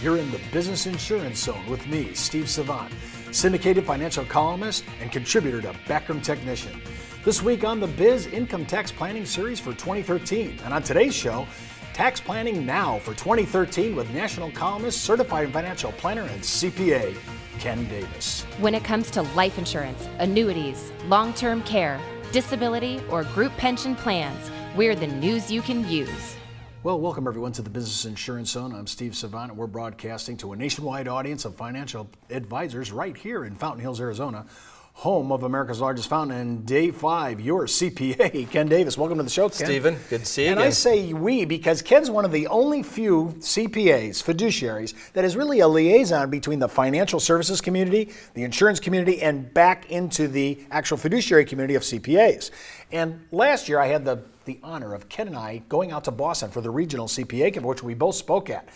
You're in the Business Insurance Zone with me, Steve Savant, syndicated financial columnist and contributor to Backroom Technician. This week on the Biz Income Tax Planning Series for 2013. And on today's show, Tax Planning Now for 2013 with national columnist, certified financial planner, and CPA, Ken Davis. When it comes to life insurance, annuities, long-term care, disability, or group pension plans, we're the news you can use. Well, welcome everyone to the Business Insurance Zone. I'm Steve Savant, and we're broadcasting to a nationwide audience of financial advisors right here in Fountain Hills, Arizona, home of America's largest fountain. And day 5, your CPA, Ken Davis. Welcome to the show, Ken. Stephen, good to see you and again. I say we because Ken's one of the only few CPAs, fiduciaries, that is really a liaison between the financial services community, the insurance community, and back into the actual fiduciary community of CPAs. And last year I had the honor of Ken and I going out to Boston for the regional CPA conference, which we both spoke at.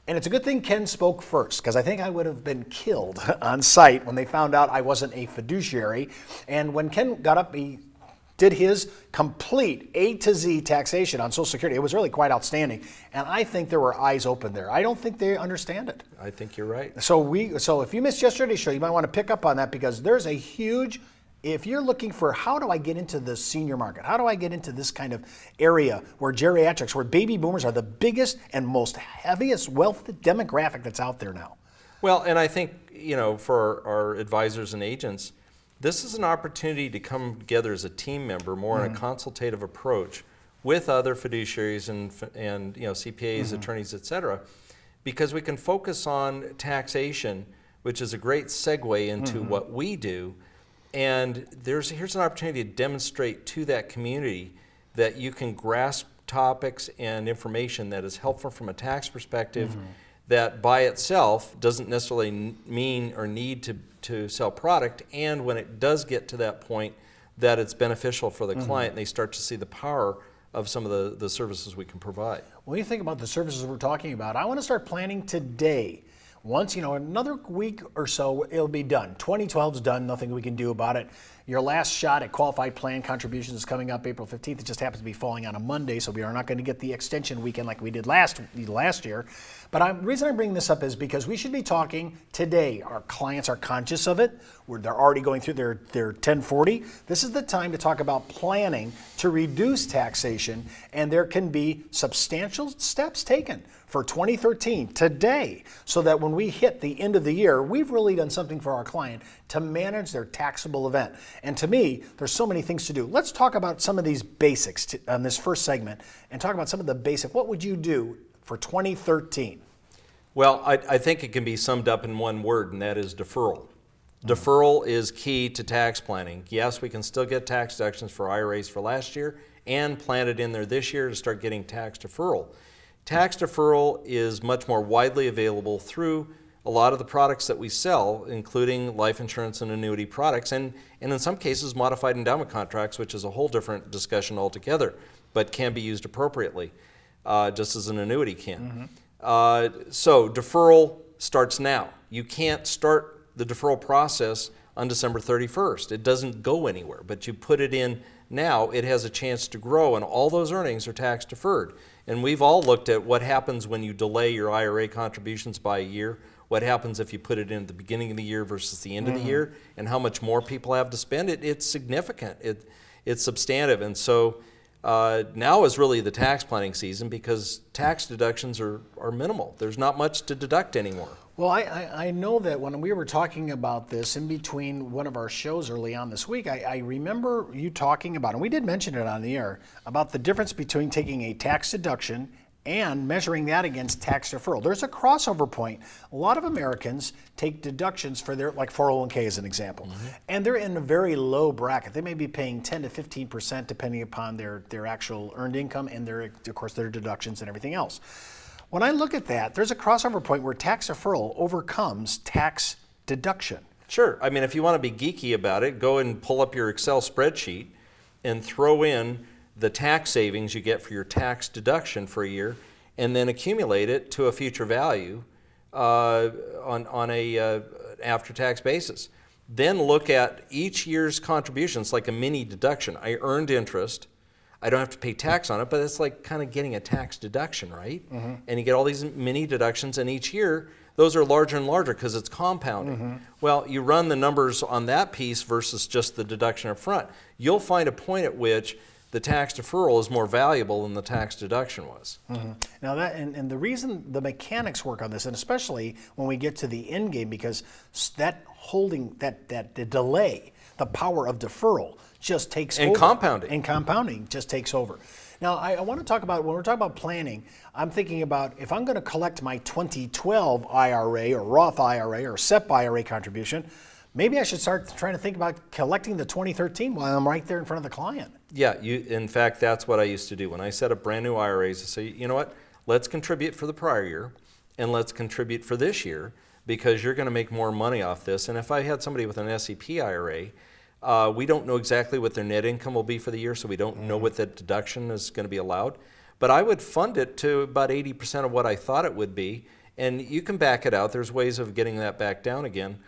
And it's a good thing Ken spoke first, because I think I would have been killed on site when they found out I wasn't a fiduciary. And when Ken got up, he did his complete A to Z taxation on Social Security. It was really quite outstanding. And I think there were eyes open there. I don't think they understand it. I think you're right. So if you missed yesterday's show, you might want to pick up on that, because there's a huge, if you're looking for how do I get into the senior market, how do I get into this kind of area where geriatrics, where baby boomers are the biggest and most heaviest wealth demographic that's out there now. Well, and I think, for our advisors and agents, this is an opportunity to come together as a team member, more in a consultative approach with other fiduciaries and CPAs, attorneys, et cetera, because we can focus on taxation, which is a great segue into what we do. And here's an opportunity to demonstrate to that community that you can grasp topics and information that is helpful from a tax perspective that by itself doesn't necessarily mean or need to sell product, and when it does get to that point that it's beneficial for the client and they start to see the power of some of the services we can provide. When you think about the services we're talking about, I want to start planning today. Once, another week or so, it'll be done. 2012 is done, nothing we can do about it. Your last shot at qualified plan contributions is coming up April 15th. It just happens to be falling on a Monday, so we are not going to get the extension weekend like we did last year. But the reason I'm bringing this up is because we should be talking today. Our clients are conscious of it. They're already going through their 1040. This is the time to talk about planning to reduce taxation, and there can be substantial steps taken for 2013 today, so that when we hit the end of the year, we've really done something for our client to manage their taxable event. And to me, there's so many things to do. Let's talk about some of these basics on this first segment and talk about some of the basic. What would you do for 2013? Well, I think it can be summed up in one word, and that is deferral. Deferral is key to tax planning. Yes, we can still get tax deductions for IRAs for last year and plan it in there this year to start getting tax deferral. Tax deferral is much more widely available through a lot of the products that we sell, including life insurance and annuity products, and in some cases modified endowment contracts, which is a whole different discussion altogether, but can be used appropriately, just as an annuity can. So deferral starts now. You can't start the deferral process on December 31st. It doesn't go anywhere, but you put it in now, it has a chance to grow, and all those earnings are tax deferred. And we've all looked at what happens when you delay your IRA contributions by a year, what happens if you put it in at the beginning of the year versus the end of the year, and how much more people have to spend. It's significant. It's substantive. And so now is really the tax planning season, because tax deductions are minimal. There's not much to deduct anymore. Well, I know that when we were talking about this in between one of our shows early on this week, I remember you talking about, and we did mention it on the air, about the difference between taking a tax deduction and measuring that against tax deferral. There's a crossover point. A lot of Americans take deductions for their, like 401k as an example, and they're in a very low bracket. They may be paying 10 to 15% depending upon their actual earned income and of course their deductions and everything else. When I look at that, there's a crossover point where tax deferral overcomes tax deduction. Sure. I mean, if you want to be geeky about it, go and pull up your Excel spreadsheet and throw in the tax savings you get for your tax deduction for a year, and then accumulate it to a future value on a after-tax basis. Then look at each year's contributions like a mini deduction. I earned interest, I don't have to pay tax on it, but it's like kind of getting a tax deduction, right? And you get all these mini deductions, and each year those are larger and larger because it's compounding. Well, you run the numbers on that piece versus just the deduction up front. You'll find a point at which the tax deferral is more valuable than the tax deduction was. Now that, and the reason the mechanics work on this, and especially when we get to the end game, because that the delay, the power of deferral just takes over. And compounding just takes over. Now, I want to talk about, when we're talking about planning, I'm thinking about if I'm going to collect my 2012 IRA or Roth IRA or SEP IRA contribution, maybe I should start trying to think about collecting the 2013 while I'm right there in front of the client. Yeah, in fact, that's what I used to do. When I set up brand new IRAs, I say, you know what, let's contribute for the prior year and let's contribute for this year because you're going to make more money off this. And if I had somebody with an SEP IRA, we don't know exactly what their net income will be for the year, so we don't know what that deduction is going to be allowed. But I would fund it to about 80% of what I thought it would be, and you can back it out. There's ways of getting that back down again.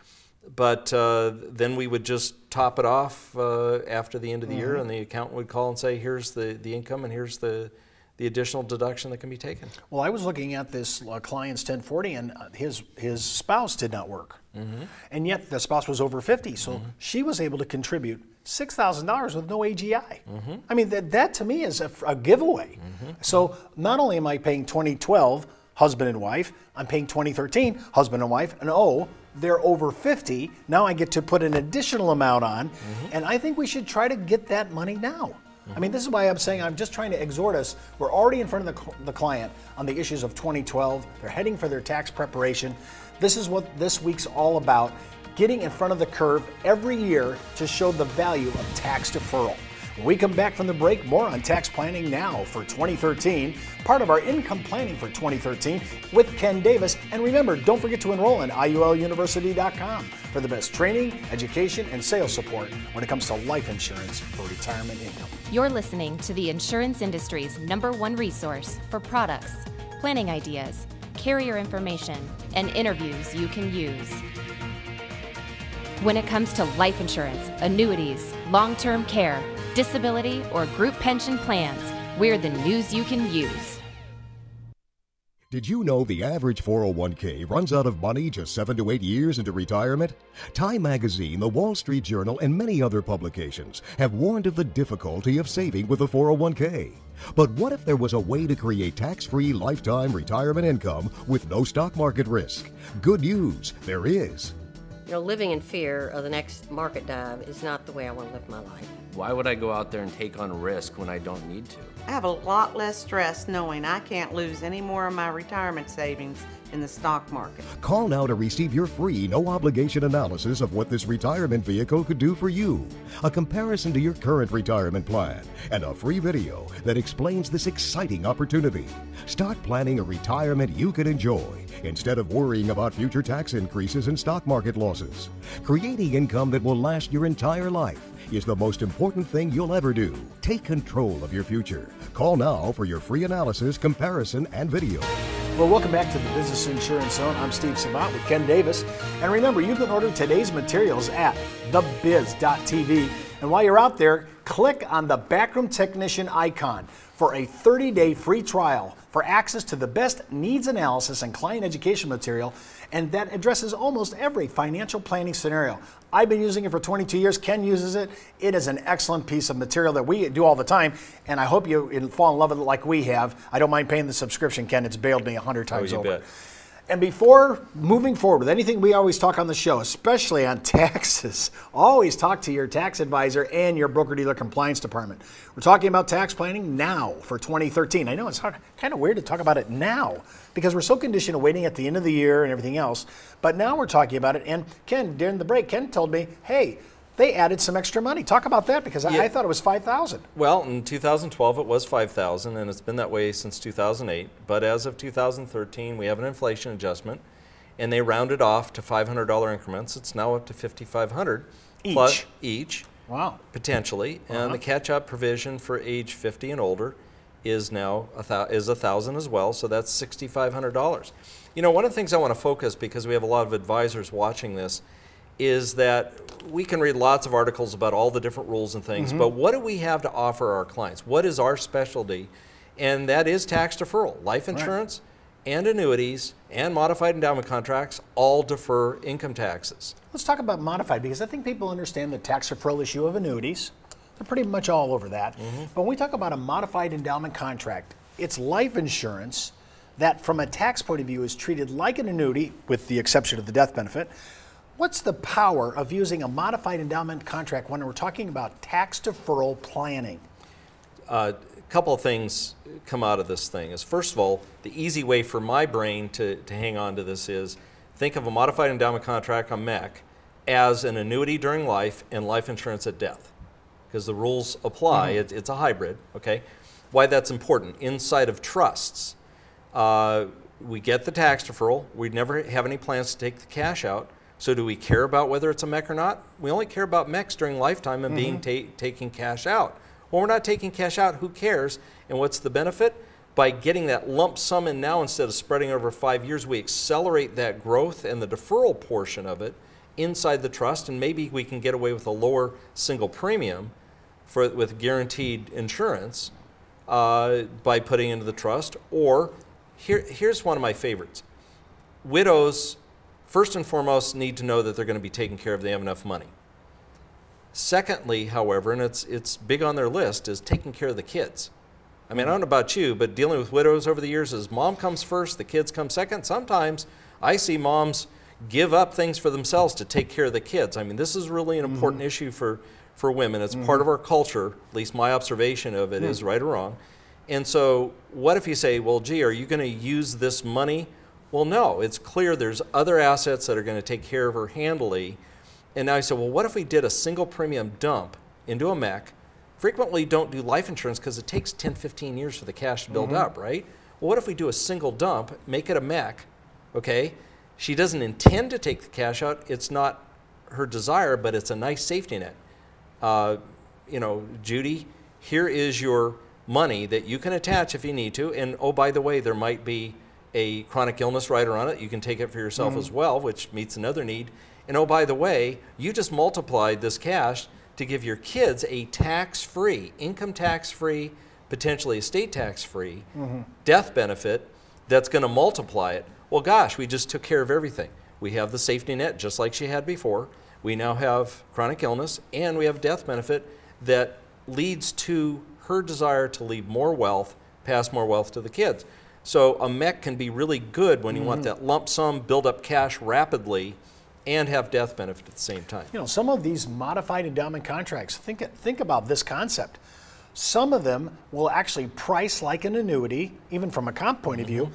But then we would just top it off after the end of the year, and the accountant would call and say, here's the income and here's the additional deduction that can be taken. Well, I was looking at this client's 1040, and his spouse did not work. And yet the spouse was over 50, so she was able to contribute $6,000 with no AGI. I mean, that to me is a giveaway. So not only am I paying 2012 husband and wife, I'm paying 2013 husband and wife, and they're over 50. Now I get to put an additional amount on, and I think we should try to get that money now. I mean, this is why I'm saying I'm just trying to exhort us. We're already in front of the client on the issues of 2012. They're heading for their tax preparation. This is what this week's all about, getting in front of the curve every year to show the value of tax deferral. When we come back from the break, more on tax planning now for 2013, part of our income planning for 2013 with Ken Davis. And remember, don't forget to enroll in IULUniversity.com for the best training, education, and sales support when it comes to life insurance for retirement income. You're listening to the insurance industry's #1 resource for products, planning ideas, carrier information, and interviews you can use. When it comes to life insurance, annuities, long-term care, disability, or group pension plans, we're the news you can use. Did you know the average 401k runs out of money just 7 to 8 years into retirement? Time Magazine, the Wall Street Journal, and many other publications have warned of the difficulty of saving with a 401k. But what if there was a way to create tax-free lifetime retirement income with no stock market risk? Good news, there is. You know, living in fear of the next market dive is not the way I want to live my life. Why would I go out there and take on risk when I don't need to? I have a lot less stress knowing I can't lose any more of my retirement savings in the stock market. Call now to receive your free, no-obligation analysis of what this retirement vehicle could do for you, a comparison to your current retirement plan, and a free video that explains this exciting opportunity. Start planning a retirement you can enjoy instead of worrying about future tax increases and stock market losses. Creating income that will last your entire life is the most important thing you'll ever do. Take control of your future. Call now for your free analysis, comparison, and video. Well, welcome back to the Business Insurance Zone. I'm Steve Savant with Ken Davis. And remember, you can order today's materials at thebiz.tv. And while you're out there, click on the Backroom Technician icon for a 30-day free trial for access to the best needs analysis and client education material, and that addresses almost every financial planning scenario. I've been using it for 22 years. Ken uses it. It is an excellent piece of material that we do all the time, and I hope you fall in love with it like we have. I don't mind paying the subscription, Ken. It's bailed me 100 times over. Bet. And before moving forward with anything we always talk on the show, especially on taxes, always talk to your tax advisor and your broker-dealer compliance department. We're talking about tax planning now for 2013. I know it's kind of weird to talk about it now because we're so conditioned to waiting at the end of the year and everything else. But now we're talking about it. And Ken, during the break, Ken told me, hey, they added some extra money. Talk about that because I thought it was $5,000. Well, in 2012 it was $5,000, and it's been that way since 2008. But as of 2013, we have an inflation adjustment, and they rounded off to $500 increments. It's now up to $5,500 each. Wow. Potentially, and the catch-up provision for age 50 and older is now $1,000 as well. So that's $6,500. You know, one of the things I want to focus, because we have a lot of advisors watching this, is that we can read lots of articles about all the different rules and things, but what do we have to offer our clients? What is our specialty? And that is tax deferral. Life insurance and annuities and modified endowment contracts all defer income taxes. Let's talk about modified, because I think people understand the tax deferral issue of annuities. They're pretty much all over that. But when we talk about a modified endowment contract, it's life insurance that from a tax point of view is treated like an annuity with the exception of the death benefit. What's the power of using a modified endowment contract when we're talking about tax deferral planning? A couple of things come out of this thing. Is first of all, the easy way for my brain to hang on to this is think of a modified endowment contract on MEC as an annuity during life and life insurance at death, because the rules apply. It's a hybrid, okay? Why that's important. Inside of trusts, we get the tax deferral. We never have any plans to take the cash out. So do we care about whether it's a MEC or not? We only care about MECs during lifetime and being taking cash out. When we're not taking cash out, who cares? And what's the benefit? By getting that lump sum in now instead of spreading over 5 years, we accelerate that growth and the deferral portion of it inside the trust, and maybe we can get away with a lower single premium with guaranteed insurance by putting into the trust. Or here's one of my favorites. Widows, first and foremost, need to know that they're going to be taken care of, they have enough money. Secondly, however, and it's big on their list, is taking care of the kids. I mean, I don't know about you, but dealing with widows over the years is mom comes first, the kids come second. Sometimes I see moms give up things for themselves to take care of the kids. I mean, this is really an important issue for women. It's part of our culture, at least my observation of it is, right or wrong. And so what if you say, well, gee, are you going to use this money? Well, no, it's clear there's other assets that are going to take care of her handily. And now you say, well, what if we did a single premium dump into a MEC? Frequently don't do life insurance because it takes 10, 15 years for the cash to build up, right? Well, what if we do a single dump, make it a MEC, okay? She doesn't intend to take the cash out. It's not her desire, but it's a nice safety net. You know, Judy, here is your money that you can attach if you need to. And oh, by the way, there might be a chronic illness rider on it. You can take it for yourself as well, which meets another need. And oh, by the way, you just multiplied this cash to give your kids a tax-free, income tax-free, potentially estate tax-free death benefit that's going to multiply it. Well, gosh, we just took care of everything. We have the safety net just like she had before. We now have chronic illness, and we have death benefit that leads to her desire to leave more wealth, pass more wealth to the kids. So a MEC can be really good when you want that lump sum, build up cash rapidly, and have death benefit at the same time. You know, some of these modified endowment contracts, think about this concept. Some of them will actually price like an annuity, even from a comp point of view,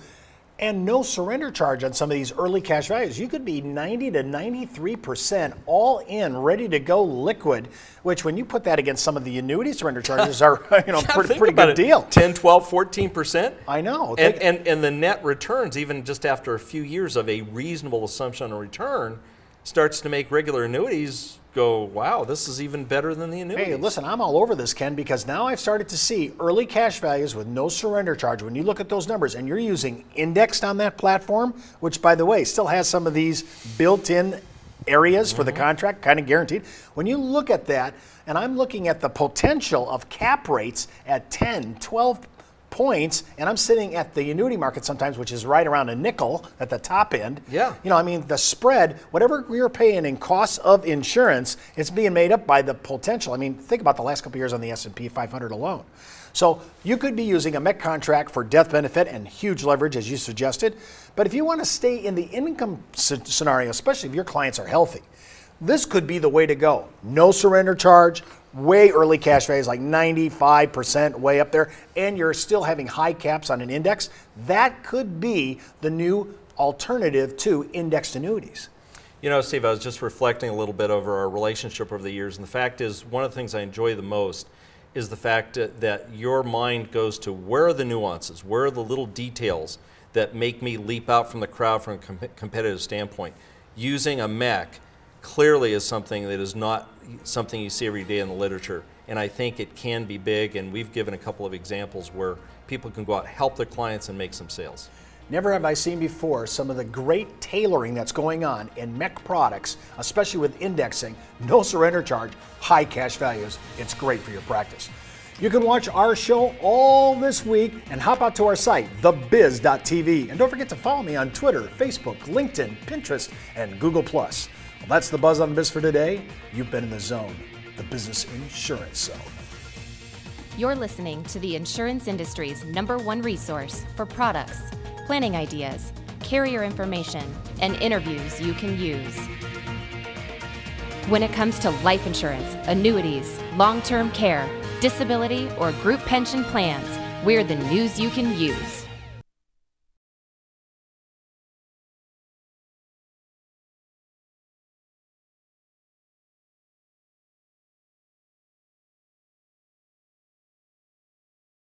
and no surrender charge on some of these early cash values. You could be 90 to 93% all in, ready to go liquid, which when you put that against some of the annuity surrender charges are, you know, pretty good deal. 10, 12, 14%. I know. And the net returns, even just after a few years of a reasonable assumption on return, starts to make regular annuities go, wow, this is even better than the annuities. Hey, listen, I'm all over this, Ken, because now I've started to see early cash values with no surrender charge. When you look at those numbers and you're using indexed on that platform, which, by the way, still has some of these built-in areas for the contract, kind of guaranteed. When you look at that, and I'm looking at the potential of cap rates at 10, 12 points, and I'm sitting at the annuity market sometimes, which is right around a nickel at the top end. Yeah. You know, I mean, the spread, whatever you're paying in costs of insurance, it's being made up by the potential. I mean, think about the last couple of years on the S&P 500 alone. So you could be using a MEC contract for death benefit and huge leverage, as you suggested. But if you want to stay in the income scenario, especially if your clients are healthy, this could be the way to go. No surrender charge, way early cash values, like 95%, way up there, and you're still having high caps on an index. That could be the new alternative to indexed annuities. You know, Steve, I was just reflecting a little bit over our relationship over the years, and the fact is, one of the things I enjoy the most is the fact that your mind goes to where are the nuances, where are the little details that make me leap out from the crowd from a competitive standpoint. Using a MEC clearly is something that is not something you see every day in the literature, and I think it can be big, and we've given a couple of examples where people can go out, help their clients, and make some sales. Never have I seen before some of the great tailoring that's going on in MEC products, especially with indexing, no surrender charge, high cash values. It's great for your practice. You can watch our show all this week and hop out to our site, thebiz.tv. And don't forget to follow me on Twitter, Facebook, LinkedIn, Pinterest, and Google+. Well, that's the Buzz on the Biz for today. You've been in the zone, the Business Insurance Zone. You're listening to the insurance industry's #1 resource for products, planning ideas, carrier information, and interviews you can use. When it comes to life insurance, annuities, long-term care, disability, or group pension plans, we're the news you can use.